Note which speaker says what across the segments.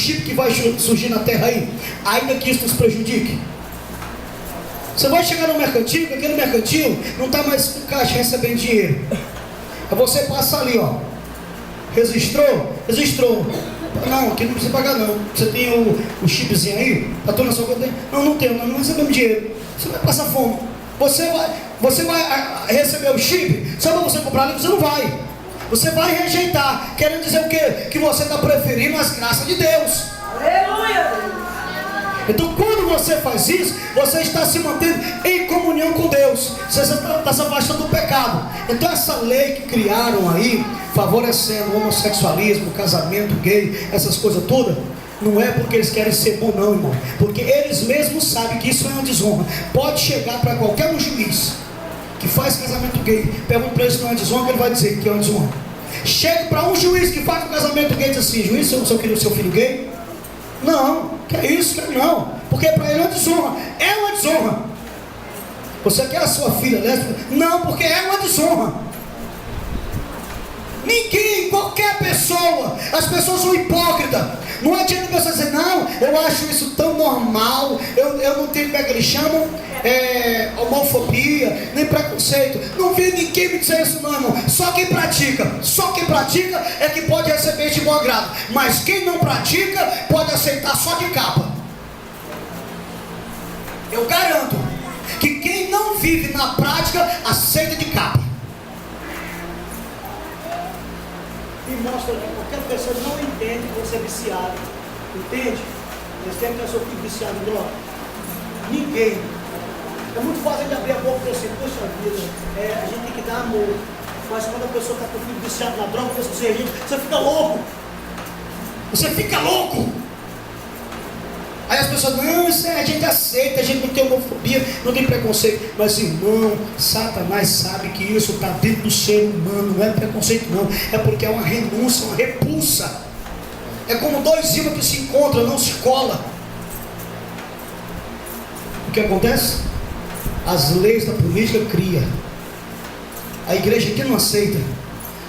Speaker 1: chip que vai surgir na terra aí, ainda que isso nos prejudique. Você vai chegar no mercantil, que aquele mercantil não está mais com caixa recebendo dinheiro. Aí você passa ali, ó. Registrou? Registrou. Não, aqui não precisa pagar não. Você tem o chipzinho aí? Tá tudo na sua conta? Não, não tenho, não recebemos dinheiro. Você vai passar fome. Você vai receber o chip, só para você comprar ali, você não vai. Você vai rejeitar, querendo dizer o quê? Que você está preferindo as graças de Deus.
Speaker 2: Aleluia!
Speaker 1: Então quando você faz isso, você está se mantendo em comunhão com Deus. Você está se afastando do pecado. Então essa lei que criaram aí, favorecendo o homossexualismo, o casamento gay, essas coisas todas, não é porque eles querem ser bom não, irmão. Porque eles mesmos sabem que isso é uma desonra. Pode chegar para qualquer um juiz que faz casamento gay, pergunta para ele se não é desonra, ele vai dizer que é uma desonra. Chega para um juiz que faz um casamento gay e diz assim: juiz, você queria o seu filho gay? Não, que é isso, que não. Porque para ele é uma desonra. É uma desonra. Você quer a sua filha lésbica? Não, porque é uma desonra. Ninguém, qualquer pessoa, as pessoas são hipócritas. Não adianta você dizer, não, eu acho isso tão normal, eu não tenho, como é que eles chamam? Homofobia, nem preconceito. Não vi ninguém me dizer isso não, irmão. Só quem pratica é que pode receber de bom agrado. Mas quem não pratica, pode aceitar só de capa. Eu garanto que quem não vive na prática, aceita de capa. E mostra que qualquer pessoa não entende que você é viciado. Entende? Eles têm que ter seu filho viciado em droga. Ninguém. É muito fácil de abrir a boca e dizer assim: poxa vida, a gente tem que dar amor. Mas quando a pessoa está com o filho viciado na droga, você fica louco. Você fica louco. Aí as pessoas, não, isso a gente aceita, a gente não tem homofobia, não tem preconceito. Mas irmão, Satanás sabe que isso está dentro do ser humano, não é preconceito não, é porque é uma renúncia, uma repulsa. É como dois ímãs que se encontram, não se colam. O que acontece? As leis da política cria. A igreja aqui não aceita,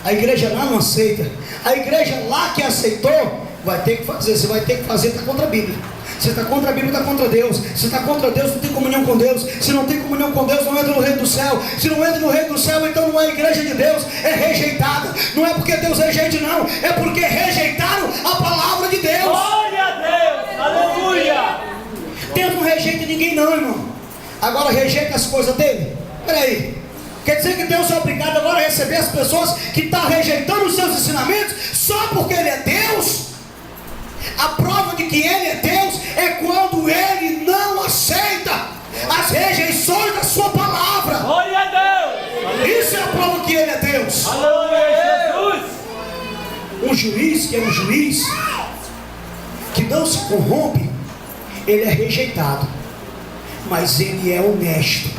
Speaker 1: a igreja lá não aceita, a igreja lá que aceitou, vai ter que fazer, você vai ter que fazer, está contra a Bíblia. Você está contra a Bíblia, está contra Deus. Se está contra Deus, não tem comunhão com Deus. Se não tem comunhão com Deus, não entra no reino do céu. Se não entra no reino do céu, então não é igreja de Deus, é rejeitada. Não é porque Deus rejeite não, é porque rejeitaram a palavra de Deus.
Speaker 2: Glória a Deus, aleluia.
Speaker 1: Deus não rejeita ninguém não, irmão. Agora rejeita as coisas dele. Peraí, quer dizer que Deus é obrigado agora a receber as pessoas que estão rejeitando os seus ensinamentos só porque Ele é Deus? A prova de que Ele é Deus é quando Ele não aceita as rejeições da sua palavra.
Speaker 2: Glória a Deus.
Speaker 1: Isso é a prova que Ele é Deus.
Speaker 2: Aleluia, Jesus.
Speaker 1: Um juiz que é um juiz que não se corrompe, ele é rejeitado, mas ele é honesto.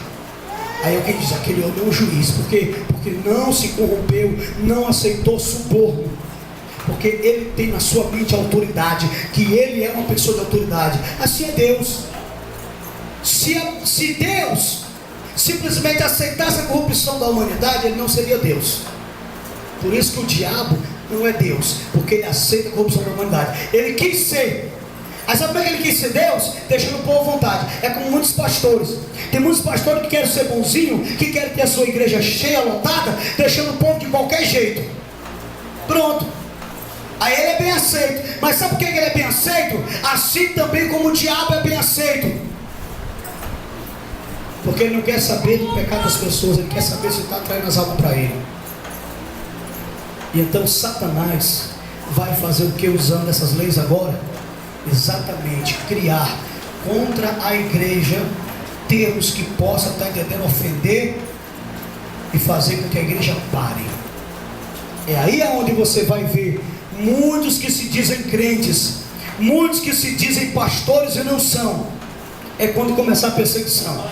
Speaker 1: Aí alguém diz, aquele homem é um juiz, por quê? Porque não se corrompeu, não aceitou suborno. Porque ele tem na sua mente a autoridade, que ele é uma pessoa de autoridade. Assim é Deus. Se Deus simplesmente aceitasse a corrupção da humanidade, ele não seria Deus. Por isso que o diabo não é Deus, porque ele aceita a corrupção da humanidade. Ele quis ser. Aí sabe como é que ele quis ser Deus? Deixando o povo à vontade. É como muitos pastores. Tem muitos pastores que querem ser bonzinho, que querem ter a sua igreja cheia, lotada, deixando o povo de qualquer jeito. Pronto. Aí ele é bem aceito. Mas sabe por que ele é bem aceito? Assim também como o diabo é bem aceito. Porque ele não quer saber do pecado das pessoas, ele quer saber se está atraindo as almas para ele. E então Satanás vai fazer o que usando essas leis agora? Exatamente, criar contra a igreja termos que possa estar entendendo, ofender e fazer com que a igreja pare. É aí onde você vai ver muitos que se dizem crentes, muitos que se dizem pastores e não são. É quando começar a perseguição.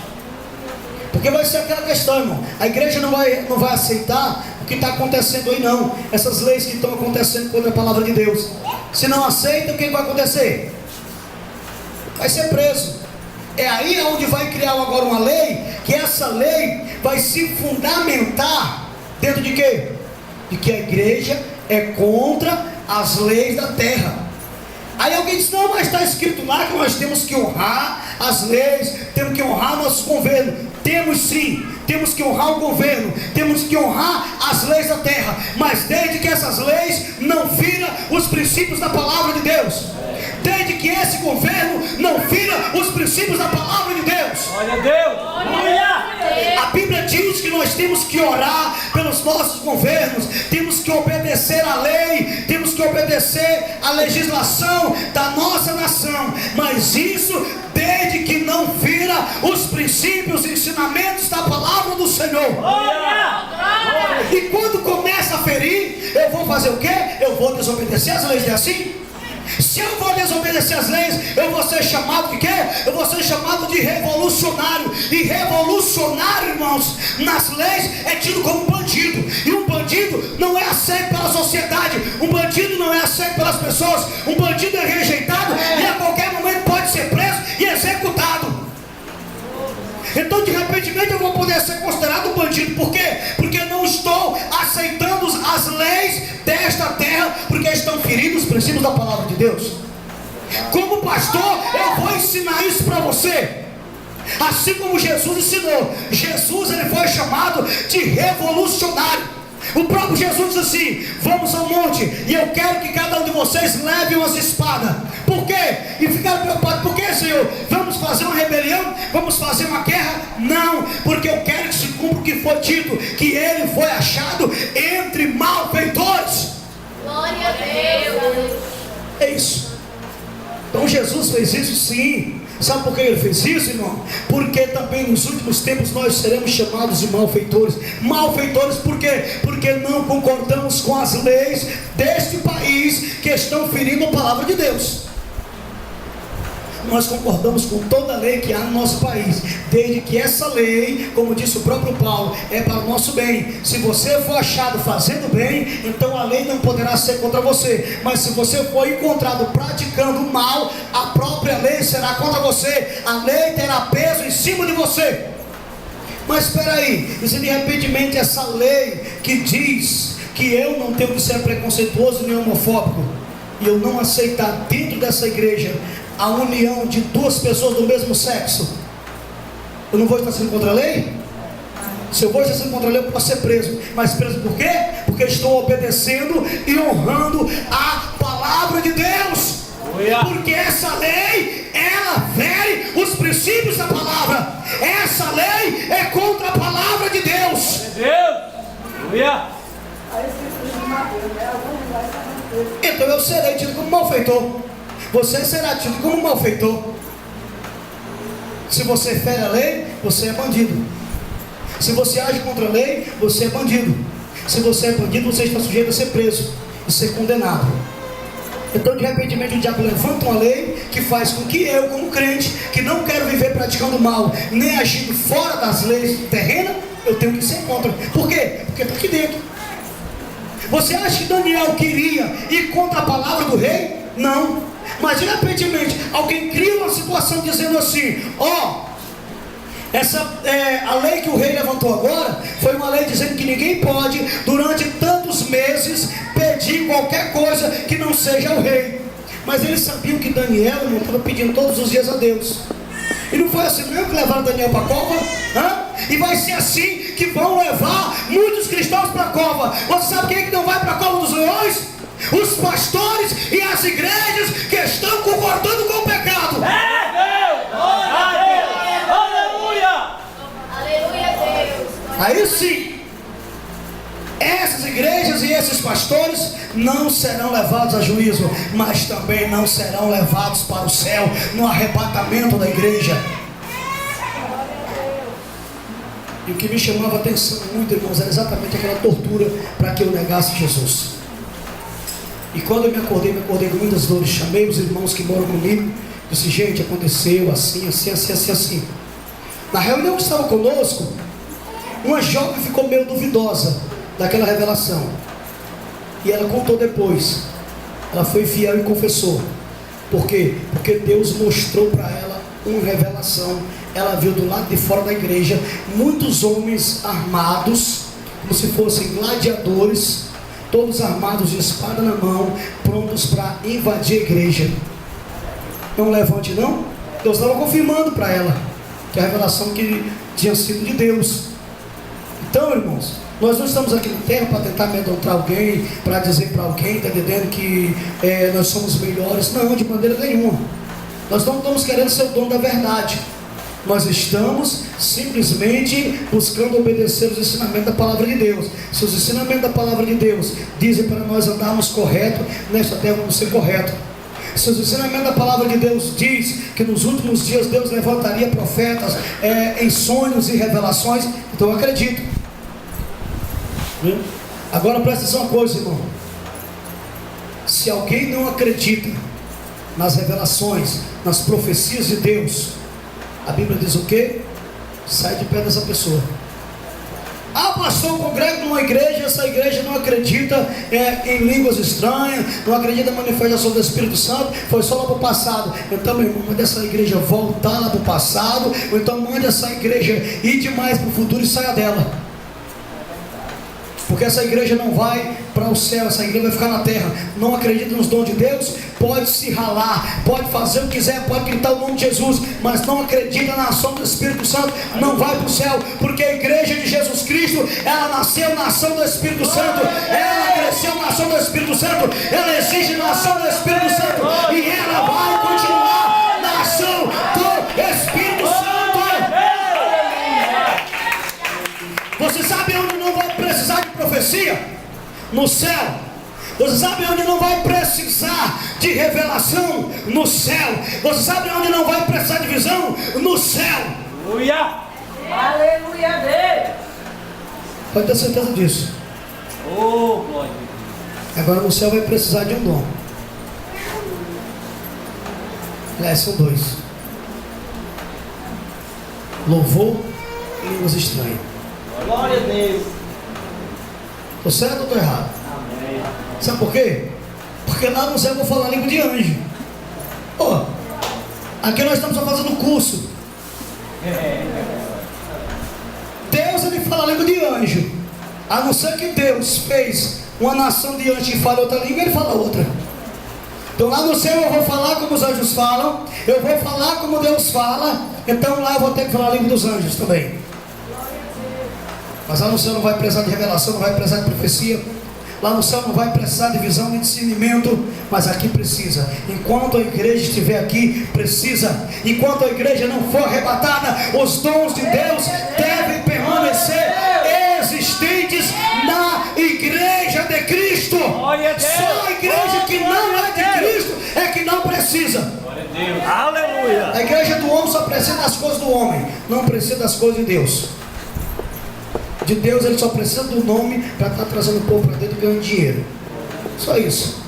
Speaker 1: Porque vai ser aquela questão, irmão. A igreja não vai aceitar o que está acontecendo aí não. Essas leis que estão acontecendo contra a palavra de Deus. Se não aceita, o que vai acontecer? Vai ser preso. É aí onde vai criar agora uma lei, que essa lei vai se fundamentar dentro de quê? De que a igreja é contra as leis da terra. Aí alguém diz, não, mas está escrito lá que nós temos que honrar as leis, temos que honrar nosso governo. Temos sim, temos que honrar o governo, temos que honrar as leis da terra, mas desde que essas leis não firam os princípios da palavra de Deus, desde que esse governo não fira os princípios da palavra de Deus.
Speaker 2: Glória a Deus. Aleluia.
Speaker 1: A Bíblia diz que nós temos que orar pelos nossos governos, temos que obedecer à lei, temos que obedecer à legislação da nossa nação, mas isso desde que não fira os princípios e ensinamentos da palavra do Senhor. E quando começa a ferir, eu vou fazer o quê? Eu vou desobedecer as leis, é assim? Se eu vou desobedecer as leis, eu vou ser chamado de quê? Eu vou ser chamado de revolucionário. E revolucionário, irmãos, nas leis é tido como bandido. E um bandido não é aceito pela sociedade. Um bandido não é aceito pelas pessoas. Um bandido é rejeitado e a qualquer momento pode ser preso e executado. Então de repente eu vou poder ser considerado um bandido. Por quê? Porque não estou aceitando as leis desta terra, porque estão ferindo os princípios da palavra de Deus. Como pastor, eu vou ensinar isso para você, assim como Jesus ensinou. Jesus, ele foi chamado de revolucionário. O próprio Jesus diz assim: vamos ao monte e eu quero que cada um de vocês leve umas espadas. Por quê? E ficaram preocupados: por que, Senhor? Vamos fazer uma rebelião? Vamos fazer uma guerra? Não, porque eu quero que se cumpra o que foi dito, que ele foi achado entre malfeitores.
Speaker 3: Glória a Deus.
Speaker 1: É isso. Então Jesus fez isso sim. Sabe por que ele fez isso, irmão? Porque também nos últimos tempos nós seremos chamados de malfeitores. Malfeitores por quê? Porque não concordamos com as leis deste país que estão ferindo a palavra de Deus. Nós concordamos com toda a lei que há no nosso país, desde que essa lei, como disse o próprio Paulo, é para o nosso bem. Se você for achado fazendo bem, então a lei não poderá ser contra você. Mas se você for encontrado praticando mal, a própria lei será contra você. A lei terá peso em cima de você. Mas espera aí, e se de repente essa lei que diz que eu não tenho que ser preconceituoso nem homofóbico, e eu não aceitar dentro dessa igreja a união de duas pessoas do mesmo sexo, eu não vou estar sendo contra a lei? Se eu vou estar sendo contra a lei, eu posso ser preso. Mas preso por quê? Porque estou obedecendo e honrando a palavra de Deus. Porque essa lei, ela fere os princípios da palavra. Essa lei é contra a palavra de Deus. Então eu serei tido como malfeitor. Você será tido como malfeitor. Se você fere a lei, você é bandido. Se você age contra a lei, você é bandido. Se você é bandido, você está sujeito a ser preso e ser condenado. Então de repente o diabo levanta uma lei que faz com que eu, como crente, que não quero viver praticando mal, nem agindo fora das leis terrenas, eu tenho que ser contra. Por quê? Porque está aqui dentro. Você acha que Daniel queria ir contra a palavra do rei? Não. Mas de repente alguém cria uma situação dizendo assim: a lei que o rei levantou agora foi uma lei dizendo que ninguém pode durante tantos meses pedir qualquer coisa que não seja o rei. Mas eles sabiam que Daniel não estava pedindo todos os dias a Deus. E não foi assim mesmo que levaram Daniel para a cova? E vai ser assim que vão levar muitos cristãos para a cova. Você sabe quem é que não vai para a cova dos leões? Os pastores e as igrejas que estão concordando com o pecado.
Speaker 2: Aleluia!
Speaker 3: Aleluia, Deus.
Speaker 1: Aí sim, essas igrejas e esses pastores não serão levados a juízo, mas também não serão levados para o céu no arrebatamento da igreja. E o que me chamava a atenção muito, irmãos, era exatamente aquela tortura para que eu negasse Jesus. E quando eu me acordei com muitas dores. Chamei os irmãos que moram comigo, disse: gente, aconteceu assim. Na reunião que estava conosco, uma jovem ficou meio duvidosa daquela revelação, e ela contou depois. Ela foi fiel e confessou. Por quê? Porque Deus mostrou para ela uma revelação. Ela viu do lado de fora da igreja muitos homens armados, como se fossem gladiadores, todos armados de espada na mão, prontos para invadir a igreja. não levante não. Deus estava confirmando para ela que a revelação que tinha sido de Deus. Então, irmãos, nós não estamos aqui na terra para tentar amedrontar alguém, para dizer para alguém, está entendendo, que nós somos melhores. Não, de maneira nenhuma. Nós não estamos querendo ser o dono da verdade. Nós estamos simplesmente buscando obedecer os ensinamentos da palavra de Deus. Se os ensinamentos da palavra de Deus dizem para nós andarmos correto, nesta terra vamos ser corretos. Se os ensinamentos da palavra de Deus diz que nos últimos dias Deus levantaria profetas em sonhos e revelações, então eu acredito. Agora presta atenção uma coisa, irmão. Se alguém não acredita nas revelações, nas profecias de Deus, a Bíblia diz o quê? Sai de pé dessa pessoa. Ah, pastor, eu congrego numa igreja, essa igreja não acredita em línguas estranhas, não acredita na manifestação do Espírito Santo, foi só lá para o passado. Então, meu irmão, mande essa igreja voltar lá para o passado, ou então mande essa igreja ir demais para o futuro e saia dela. Porque essa igreja não vai para o céu, essa igreja vai ficar na terra. Não acredita nos dons de Deus, pode se ralar, pode fazer o que quiser, pode gritar o nome de Jesus, mas não acredita na ação do Espírito Santo, não vai para o céu. Porque a igreja de Jesus Cristo, ela nasceu na ação do Espírito Santo, ela cresceu na ação do Espírito Santo, ela exige na ação do Espírito Santo, e ela vai continuar na ação do Espírito Santo. Você sabe onde não vai precisar de profecia? No céu. Você sabe onde não vai precisar de revelação? No céu. Você sabe onde não vai precisar de visão? No céu.
Speaker 2: Aleluia.
Speaker 3: Aleluia, Deus.
Speaker 1: Pode ter certeza disso.
Speaker 2: Oh, glória.
Speaker 1: Agora no céu vai precisar de um dom. Aliás, são dois: louvor e línguas estranhas.
Speaker 2: Glória a Deus.
Speaker 1: Estou certo ou estou errado?
Speaker 2: Amém.
Speaker 1: Sabe por quê? Porque lá no céu eu vou falar língua de anjo. Ó, aqui nós estamos só fazendo curso. Deus, ele fala língua de anjo. A não ser que Deus fez uma nação de anjos que fala outra língua, ele fala outra. Então lá no céu eu vou falar como os anjos falam, eu vou falar como Deus fala. Então lá eu vou ter que falar a língua dos anjos também. Mas lá no céu não vai precisar de revelação, não vai precisar de profecia. Lá no céu não vai precisar de visão nem discernimento. Mas aqui precisa. Enquanto a igreja estiver aqui, precisa. Enquanto a igreja não for arrebatada, os dons de Deus devem permanecer existentes na igreja de Cristo. Só a igreja que não é de Cristo é que não precisa.
Speaker 2: Aleluia.
Speaker 1: A igreja do homem só precisa das coisas do homem, não precisa das coisas de Deus. De Deus ele só precisa do nome para estar trazendo o povo para dentro e ganhando dinheiro. Só isso.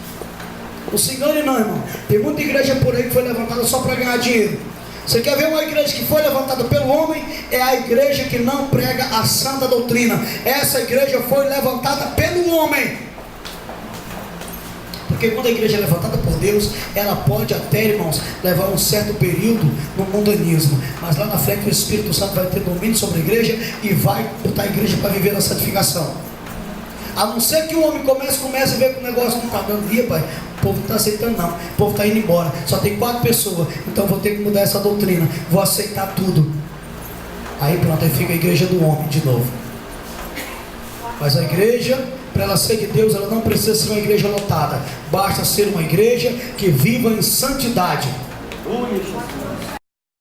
Speaker 1: Não se engane não, irmão. Tem muita igreja por aí que foi levantada só para ganhar dinheiro. Você quer ver uma igreja que foi levantada pelo homem? É a igreja que não prega a santa doutrina. Essa igreja foi levantada pelo homem. Porque quando a igreja é levantada por Deus, ela pode até, irmãos, levar um certo período no mundanismo, mas lá na frente o Espírito Santo vai ter domínio sobre a igreja e vai botar a igreja para viver na santificação. A não ser que o homem comece a ver que o negócio não está dando dia, pai. O povo não está aceitando não, o povo está indo embora, só tem 4 pessoas, então vou ter que mudar essa doutrina, vou aceitar tudo. Aí pronto, aí fica a igreja do homem de novo. Mas a igreja, para ela ser de Deus, ela não precisa ser uma igreja lotada. Basta ser uma igreja que viva em santidade.